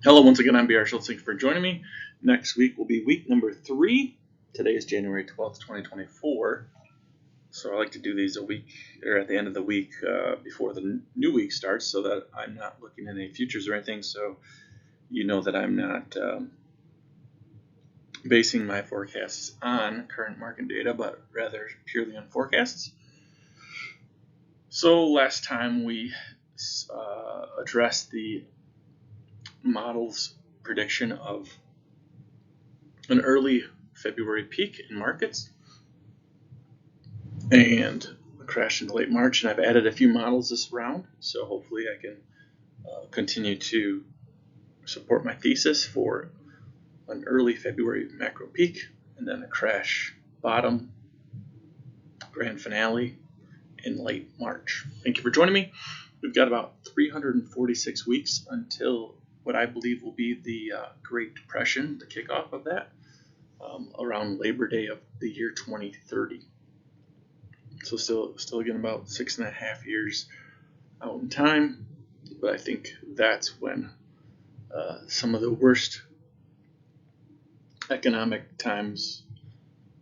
Hello, once again, I'm B.R. Schultz. Thank you for joining me. Next week will be week number 3. Today is January 12th, 2024. So I like to do these a week or at the end of the week before the new week starts so that I'm not looking at any futures or anything. So you know that I'm not basing my forecasts on current market data, but rather purely on forecasts. So last time we addressed the model's prediction of an early February peak in markets and a crash in late March, and I've added a few models this round, so hopefully I can continue to support my thesis for an early February macro peak and then a crash bottom grand finale in late March. Thank you for joining me. We've got about 346 weeks until what I believe will be the Great Depression, the kickoff of that, around Labor Day of the year 2030. So still again about 6.5 years out in time, but I think that's when some of the worst economic times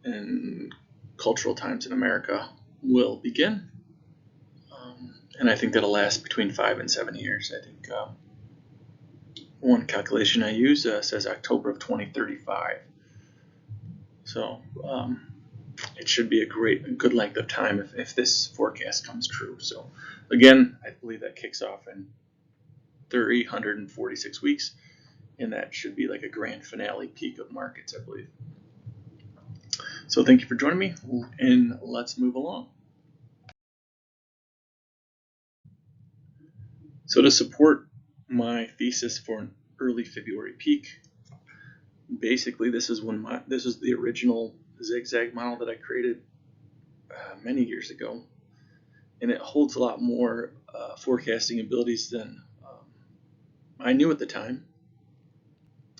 and cultural times in America will begin. And I think that'll last between 5 and 7 years. I think one calculation I use says October of 2035. So it should be a good length of time if this forecast comes true. So again, I believe that kicks off in 346 weeks, and that should be like a grand finale peak of markets, I believe. So thank you for joining me, and let's move along. So to support my thesis for an early February peak, basically this is the original zigzag model that I created many years ago, and it holds a lot more forecasting abilities than I knew at the time,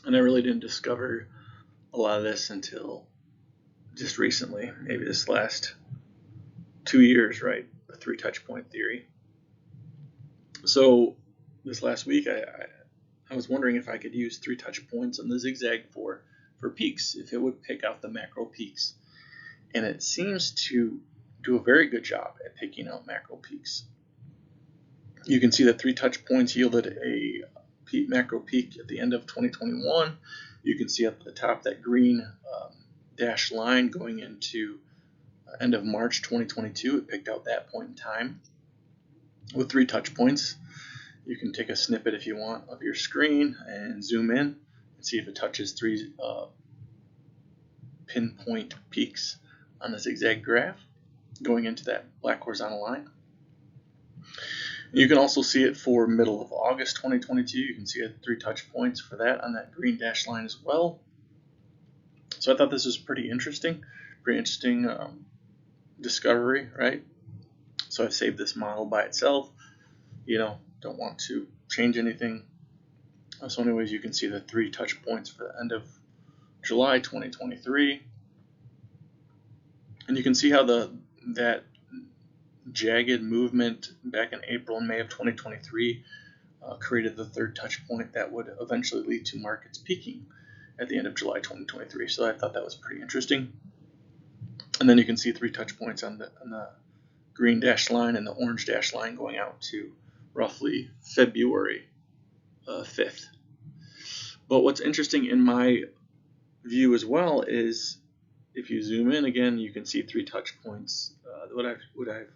and I really didn't discover a lot of this until just recently, maybe this last 2 years, right? The 3 touch point theory. So this last week I was wondering if I could use 3 touch points on the zigzag for peaks, if it would pick out the macro peaks. And it seems to do a very good job at picking out macro peaks. You can see that 3 touch points yielded a macro peak at the end of 2021. You can see at the top that green dashed line going into end of March 2022. It picked out that point in time with 3 touch points. You can take a snippet if you want of your screen and zoom in and see if it touches 3 pinpoint peaks on the zigzag graph going into that black horizontal line. You can also see it for middle of August 2022. You can see it 3 touch points for that on that green dashed line as well. So I thought this was pretty interesting discovery, right? So I've saved this model by itself. Don't want to change anything. So anyways, you can see the 3 touch points for the end of July 2023. And you can see how that jagged movement back in April and May of 2023 created the 3rd touch point that would eventually lead to markets peaking at the end of July 2023. So I thought that was pretty interesting. And then you can see 3 touch points on the green dashed line and the orange dashed line going out to roughly February 5th. But what's interesting in my view as well is if you zoom in again, you can see 3 touch points. What I've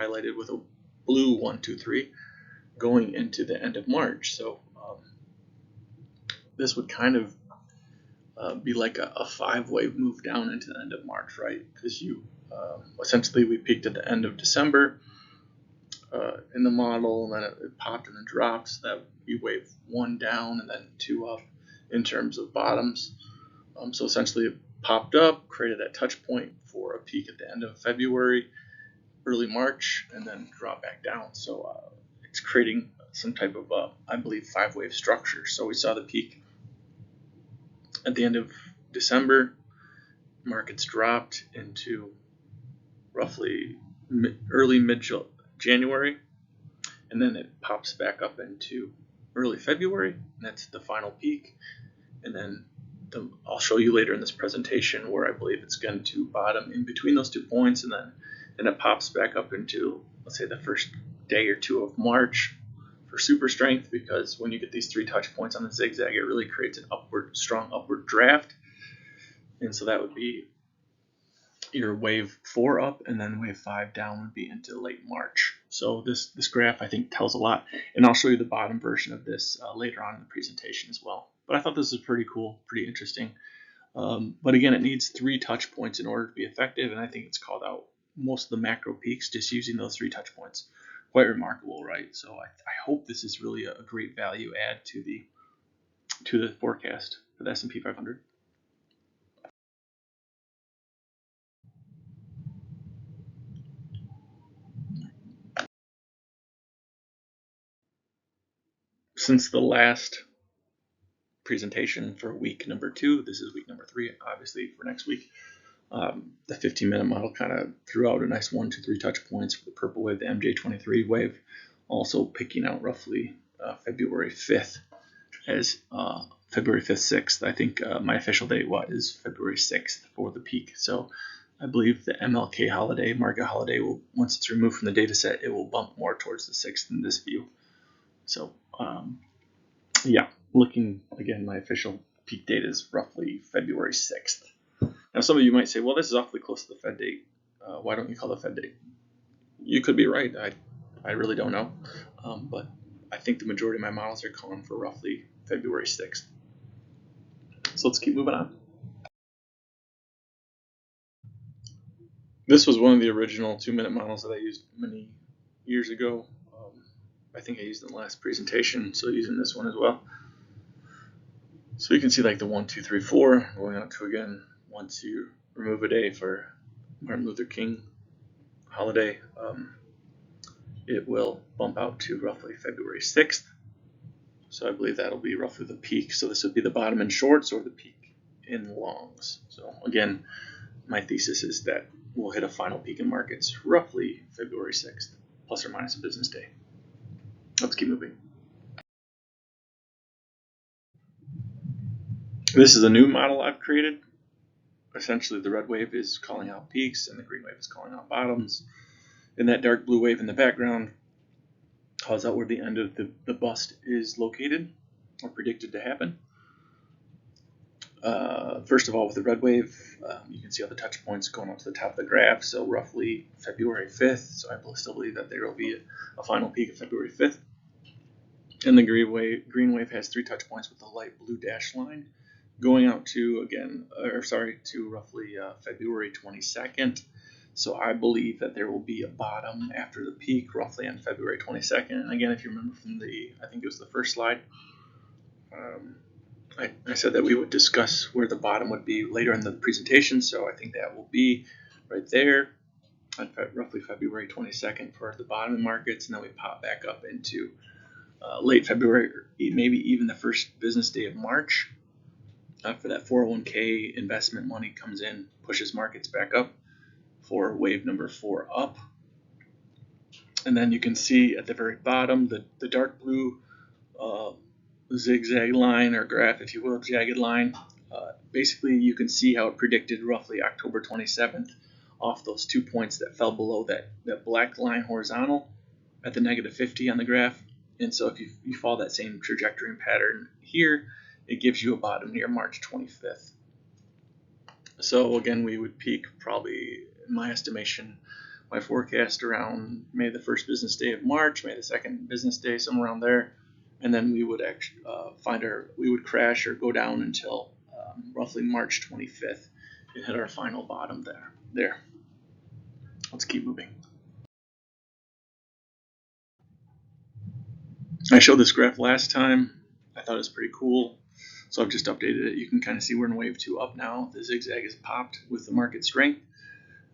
highlighted with a blue 1, 2, 3 going into the end of March. So this would kind of be like a 5-wave move down into the end of March, right? Because essentially we peaked at the end of December in the model, and then it popped and then dropped. So that would be wave 1 down and then 2 up in terms of bottoms. So essentially it popped up, created that touch point for a peak at the end of February, early March, and then dropped back down. So it's creating some type of, I believe, 5-wave structure. So we saw the peak at the end of December. Markets dropped into roughly early mid-January, and then it pops back up into early February, and that's the final peak. And then I'll show you later in this presentation where I believe it's going to bottom in between those 2 points, and then it pops back up into, let's say, the first day or two of March for super strength, because when you get these 3 touch points on the zigzag, it really creates an strong upward draft. And so that would be your wave 4 up, and then wave 5 down would be into late March. So this graph, I think, tells a lot, and I'll show you the bottom version of this later on in the presentation as well. But I thought this was pretty cool, pretty interesting. But again, it needs 3 touch points in order to be effective, and I think it's called out most of the macro peaks just using those 3 touch points. Quite remarkable, right? So I hope this is really a great value add to the forecast for the S&P 500. Since the last presentation for week number 2, this is week number 3, obviously, for next week. The 15-minute model kind of threw out a nice 1, 2, 3 touch points for the purple wave, the MJ23 wave, also picking out roughly February 5th as February 5th, 6th. I think my official date is February 6th for the peak. So I believe the MLK holiday, market holiday, will, once it's removed from the data set, it will bump more towards the 6th in this view. So yeah, looking again, my official peak date is roughly February 6th. Now, some of you might say, well, this is awfully close to the Fed date. Why don't you call the Fed date? You could be right. I really don't know. But I think the majority of my models are calling for roughly February 6th. So let's keep moving on. This was one of the original 2-minute models that I used many years ago. I think I used it in the last presentation, so using this one as well. So you can see like the 1, 2, 3, 4 going out to, again, once you remove a day for Martin Luther King holiday, it will bump out to roughly February 6th. So I believe that'll be roughly the peak. So this would be the bottom in shorts or the peak in longs. So again, my thesis is that we'll hit a final peak in markets roughly February 6th, plus or minus a business day. Let's keep moving. This is a new model I've created. Essentially, the red wave is calling out peaks and the green wave is calling out bottoms. And that dark blue wave in the background calls out where the end of the bust is located or predicted to happen. First of all, with the red wave, you can see all the touch points going up to the top of the graph, so roughly February 5th. So I still believe that there will be a final peak of February 5th. And the green wave has 3 touch points with the light blue dashed line going out to, to roughly February 22nd. So I believe that there will be a bottom after the peak roughly on February 22nd. And again, if you remember from I think it was the first slide, I said that we would discuss where the bottom would be later in the presentation. So I think that will be right there on roughly February 22nd for the bottom of the markets. And then we pop back up into late February, or maybe even the first business day of March. For that 401k investment money comes in, pushes markets back up for wave number 4 up. And then you can see at the very bottom the dark blue zigzag line or graph, if you will, jagged line. Basically, you can see how it predicted roughly October 27th off those 2 points that fell below that black line horizontal at the negative 50 on the graph. And so if you follow that same trajectory and pattern here, it gives you a bottom near March 25th. So again, we would peak probably, in my estimation, my forecast around May the first business day of March, May the second business day, somewhere around there. And then we would actually we would crash or go down until roughly March 25th and hit our final bottom there. Let's keep moving. I showed this graph last time. I thought it was pretty cool, so I've just updated it. You can kind of see we're in wave 2 up now. The zigzag is popped with the market strength.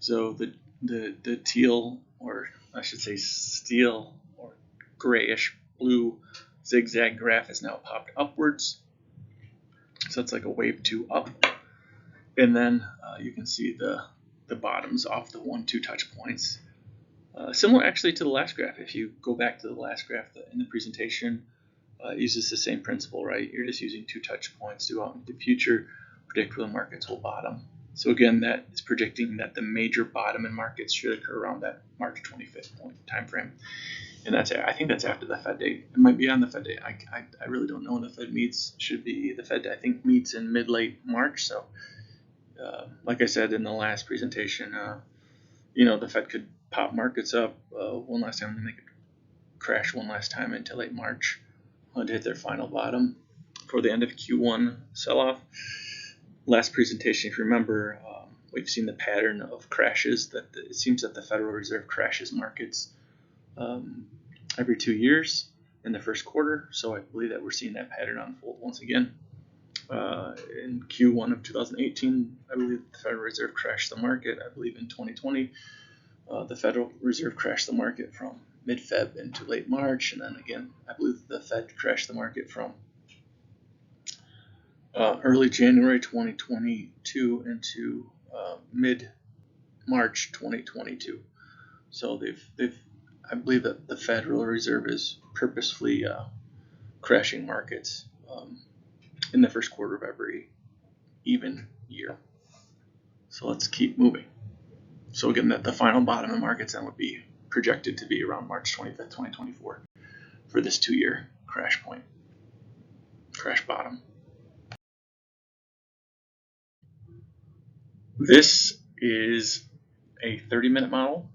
So the teal, or I should say steel or grayish blue zigzag graph is now popped upwards. So it's like a wave 2 up. And then you can see the bottoms off the 1, 2 touch points. Similar actually to the last graph. If you go back to the last graph in the presentation, uses the same principle, right? You're just using 2 touch points to out into the future, predict where the markets will bottom. So again, that is predicting that the major bottom in markets should occur around that March 25th point time frame. And I think that's after the Fed date. It might be on the Fed date. I really don't know when the Fed meets. Should be the Fed, I think, meets in mid-late March. So like I said in the last presentation, the Fed could pop markets up one last time, and then they could crash one last time into late March to hit their final bottom for the end of Q1 sell-off. Last presentation, if you remember, we've seen the pattern of crashes. That it seems that the Federal Reserve crashes markets every 2 years in the first quarter. So I believe that we're seeing that pattern unfold once again. In Q1 of 2018, I believe the Federal Reserve crashed the market. I believe in 2020, the Federal Reserve crashed the market from mid-Feb into late March. And then again, I believe the Fed crashed the market from early January 2022 into mid-March 2022. So I believe that the Federal Reserve is purposefully crashing markets in the first quarter of every even year. So let's keep moving. So again, that the final bottom in markets then would be projected to be around March 25th, 2024 for this 2-year crash bottom. This is a 30-minute model,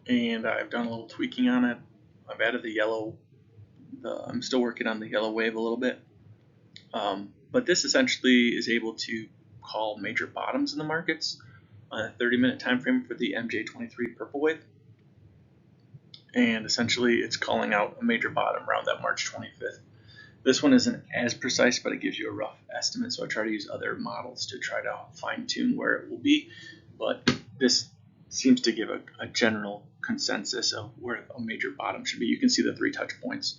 and I've done a little tweaking on it. I've added the yellow. I'm still working on the yellow wave a little bit, but this essentially is able to call major bottoms in the markets on a 30-minute time frame for the MJ23 purple wave, and essentially it's calling out a major bottom around that March 25th. This one isn't as precise, but it gives you a rough estimate, so I try to use other models to try to fine-tune where it will be, but this seems to give a general consensus of where a major bottom should be. You can see the 3 touch points,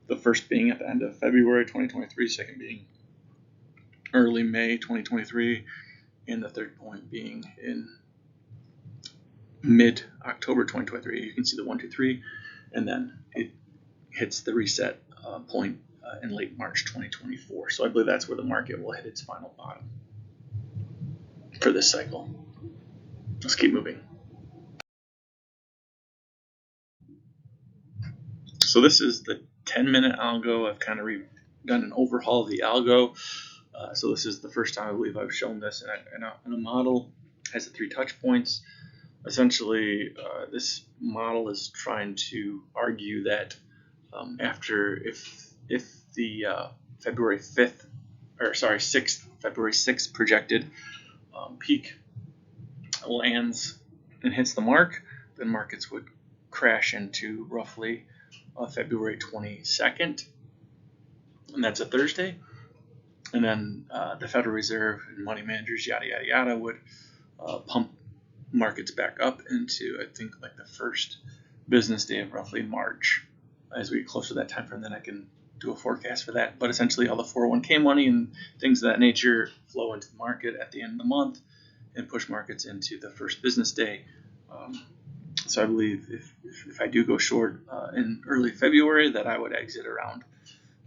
the first being at the end of February 2023, second being early May 2023, and the third point being in mid-October 2023. You can see the 1, 2, 3, and then it hits the reset point in late March 2024. So I believe that's where the market will hit its final bottom for this cycle. Let's keep moving. So this is the 10-minute algo. I've kind of done an overhaul of the algo. So this is the first time I believe I've shown this in a model. It has the 3 touch points. Essentially, this model is trying to argue that if the February 6th projected peak lands and hits the mark, then markets would crash into roughly February 22nd, and that's a Thursday. And then the Federal Reserve and money managers, yada, yada, yada, would pump markets back up into, I think, like the first business day of roughly March. As we get closer to that time frame, then I can do a forecast for that. But essentially, all the 401k money and things of that nature flow into the market at the end of the month and push markets into the first business day. So I believe if I do go short in early February, that I would exit around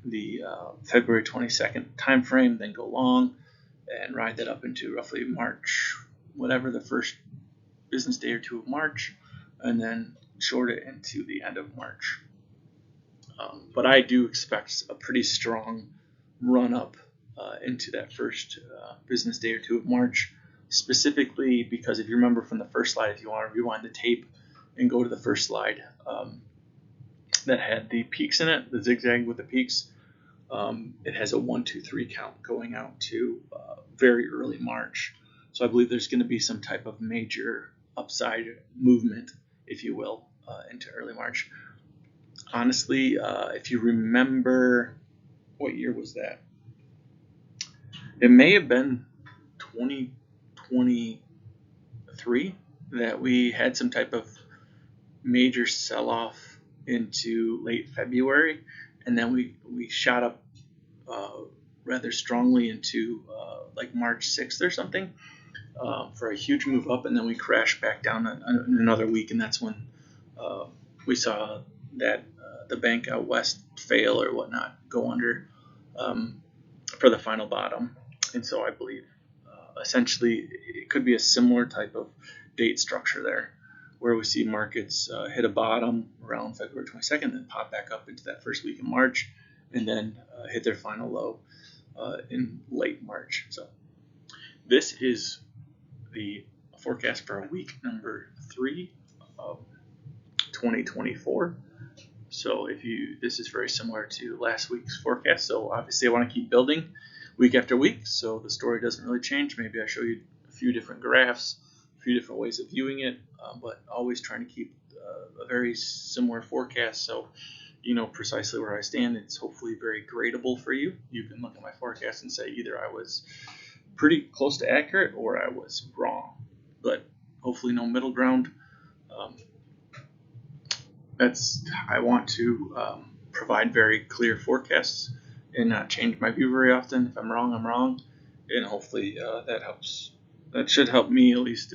the February 22nd time frame, then go long and ride that up into roughly March, whatever the first business day or 2 of March, and then short it into the end of March. But I do expect a pretty strong run up into that first business day or 2 of March, specifically because if you remember from the first slide, if you want to rewind the tape and go to the first slide that had the peaks in it, the zigzag with the peaks, it has a 1, 2, 3 count going out to very early March. So I believe there's going to be some type of major upside movement, if you will, into early March. Honestly, if you remember, what year was that? It may have been 2023 that we had some type of major sell-off into late February, and then we shot up rather strongly into like March 6th or something for a huge move up, and then we crashed back down in another week, and that's when we saw that the bank out west fail or whatnot, go under for the final bottom. And so I believe essentially it could be a similar type of date structure there, where we see markets hit a bottom around February 22nd, then pop back up into that first week in March, and then hit their final low in late March. So this is the forecast for week number 3 of 2024. So this is very similar to last week's forecast. So obviously I want to keep building week after week, so the story doesn't really change. Maybe I show you a few different graphs, a few different ways of viewing it, but always trying to keep a very similar forecast, so you know precisely where I stand. It's hopefully very gradable for you. You can look at my forecast and say either I was pretty close to accurate or I was wrong, but hopefully no middle ground. I want to provide very clear forecasts and not change my view very often. If I'm wrong, I'm wrong, and hopefully that helps. That should help me at least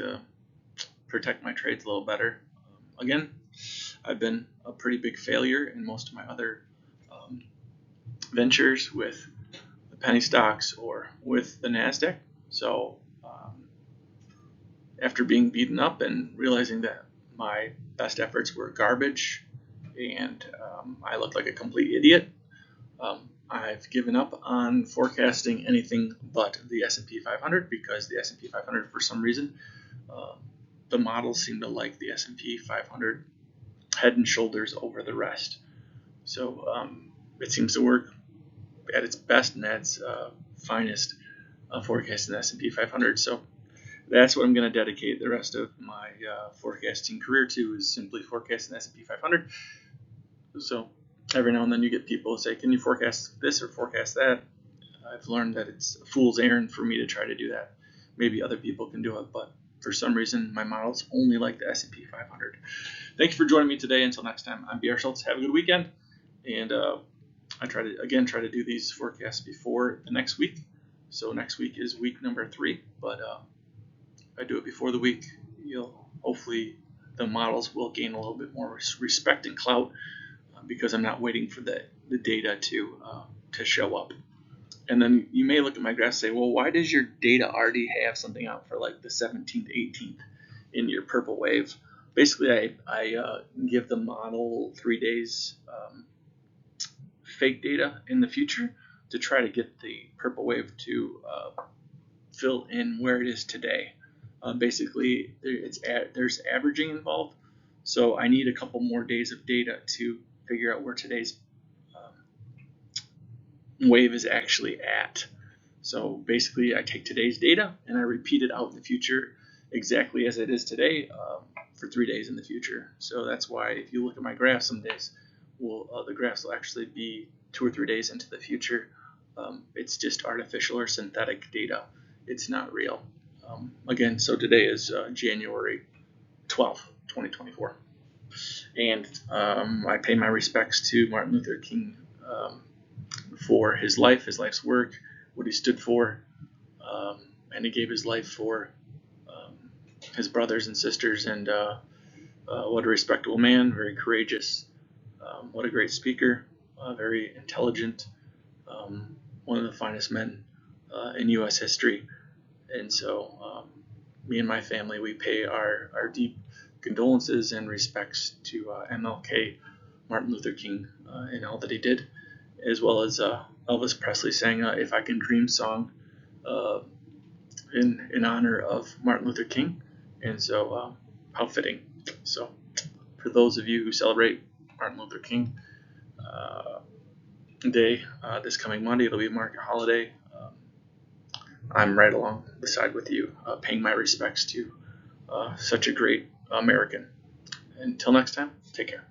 protect my trades a little better. Again, I've been a pretty big failure in most of my other ventures with the penny stocks or with the Nasdaq. So after being beaten up and realizing that my best efforts were garbage and I looked like a complete idiot, I've given up on forecasting anything but the S&P 500, because the S&P 500, for some reason, the models seem to like the S&P 500 head and shoulders over the rest. So it seems to work at its best and at its finest forecasting the S&P 500. So that's what I'm going to dedicate the rest of my forecasting career to, is simply forecasting the S&P 500. So every now and then you get people say, can you forecast this or forecast that? I've learned that it's a fool's errand for me to try to do that. Maybe other people can do it, but for some reason my models only like the S&P 500. Thank you for joining me today. Until next time, I'm B.R. Schultz. Have a good weekend. And I try to do these forecasts before the next week. So next week is week number 3, but if I do it before the week, hopefully the models will gain a little bit more respect and clout, because I'm not waiting for the data to show up. And then you may look at my graph and say, well, why does your data already have something out for like the 17th, 18th in your purple wave? Basically, I give the model 3 days fake data in the future to try to get the purple wave to fill in where it is today. Basically, there's averaging involved, so I need a couple more days of data to figure out where today's wave is actually at. So basically, I take today's data and I repeat it out in the future exactly as it is today for 3 days in the future. So that's why if you look at my graph, some days the graphs will actually be 2 or 3 days into the future. It's just artificial or synthetic data. It's not real. Again, so today is January 12th, 2024. And I pay my respects to Martin Luther King for his life's work, what he stood for, and he gave his life for his brothers and sisters. And what a respectable man, very courageous, what a great speaker, very intelligent, one of the finest men in U.S. history. And so me and my family, we pay our deep condolences and respects to MLK, Martin Luther King, and all that he did, as well as Elvis Presley sang If I Can Dream song in honor of Martin Luther King. And so how fitting. So for those of you who celebrate Martin Luther King Day this coming Monday, it'll be a market holiday. I'm right along the side with you, paying my respects to such a great American. Until next time, take care.